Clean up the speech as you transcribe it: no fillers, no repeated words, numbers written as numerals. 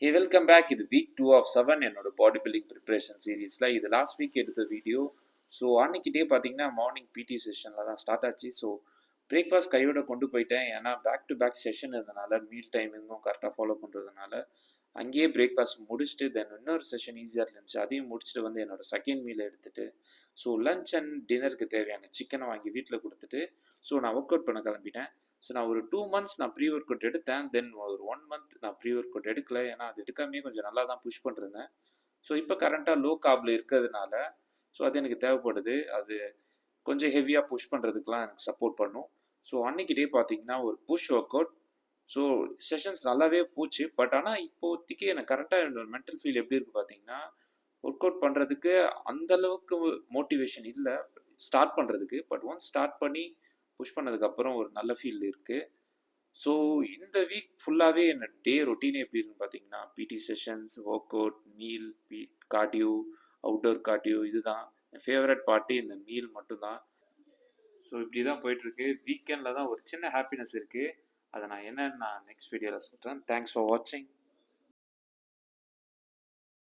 ஹே welcome back. இது week 2 of 7 என்னோட body building preparation சீரீஸில் இது லாஸ்ட் வீக் எடுத்த வீடியோ. ஸோ அன்னைக்கிட்டே பார்த்தீங்கன்னா மார்னிங் பிடி செஷனில் தான் ஸ்டார்ட் ஆச்சு. ஸோ பிரேக்ஃபாஸ்ட் கையோட கொண்டு போயிட்டேன். ஏன்னா பேக் டு பேக் செஷன் இருந்தனால மீல் டைமிங்கும் கரெக்டாக ஃபாலோ பண்ணுறதுனால அங்கேயே பிரேக்ஃபாஸ்ட் முடிச்சுட்டு தென் இன்னொரு செஷன் ஈஸியாக இருந்துச்சு. அதையும் முடிச்சுட்டு வந்து என்னோட செகண்ட் மீல் எடுத்துகிட்டு ஸோ லஞ்ச் அண்ட் டின்னருக்கு தேவையான சிக்கனை வாங்கி வீட்டில் கொடுத்துட்டு ஸோ நான் ஒர்க் அவுட் பண்ண கிளம்பிட்டேன். ஸோ நான் ஒரு 2 மந்த்ஸ் நான் ப்ரீ ஒர்க் அவுட் எடுத்தேன். தென் ஒரு 1 மந்த் நான் ப்ரீ ஒர்க் அவுட் எடுக்கல. ஏன்னா அது எடுக்காமே கொஞ்சம் நல்லா தான் புஷ் பண்ணிருந்தேன். ஸோ இப்போ கரண்ட்டாக லோ கார்பில் இருக்கிறதுனால ஸோ அது எனக்கு தேவைப்படுது. அது கொஞ்சம் ஹெவியாக புஷ் பண்ணுறதுக்குலாம் எனக்கு சப்போர்ட் பண்ணும். ஸோ அன்னைக்கு டே பார்த்தீங்கன்னா ஒரு push workout. So sessions நல்லாவே போச்சு. பட் ஆனால் இப்போதைக்கு எனக்கு கரெக்டாக என்னோட மென்டல் ஃபீல் எப்படி இருக்குது பார்த்தீங்கன்னா, ஒர்க் அவுட் பண்ணுறதுக்கு அந்தளவுக்கு மோட்டிவேஷன் இல்லை ஸ்டார்ட் பண்ணுறதுக்கு. பட் ஒன்ஸ் ஸ்டார்ட் பண்ணி புஷ் பண்ணதுக்கப்புறம் ஒரு நல்ல ஃபீல் இருக்குது. ஸோ இந்த வீக் ஃபுல்லாகவே என்ன டே ரொட்டீன் எப்படி இருக்குன்னு பார்த்தீங்கன்னா, பிடி sessions, work out, meal, cardio, outdoor cardio, இதுதான் என் ஃபேவரட் பார்ட்டி. இந்த மீல் மட்டும்தான். ஸோ இப்படி தான் போயிட்டுருக்கு. வீக்கெண்டில் தான் ஒரு சின்ன ஹாப்பினஸ் இருக்குது. அதை நான் என்னன்னு நெக்ஸ்ட் வீடியோவில் சொல்கிறேன். தேங்க்ஸ் ஃபார் வாட்சிங்.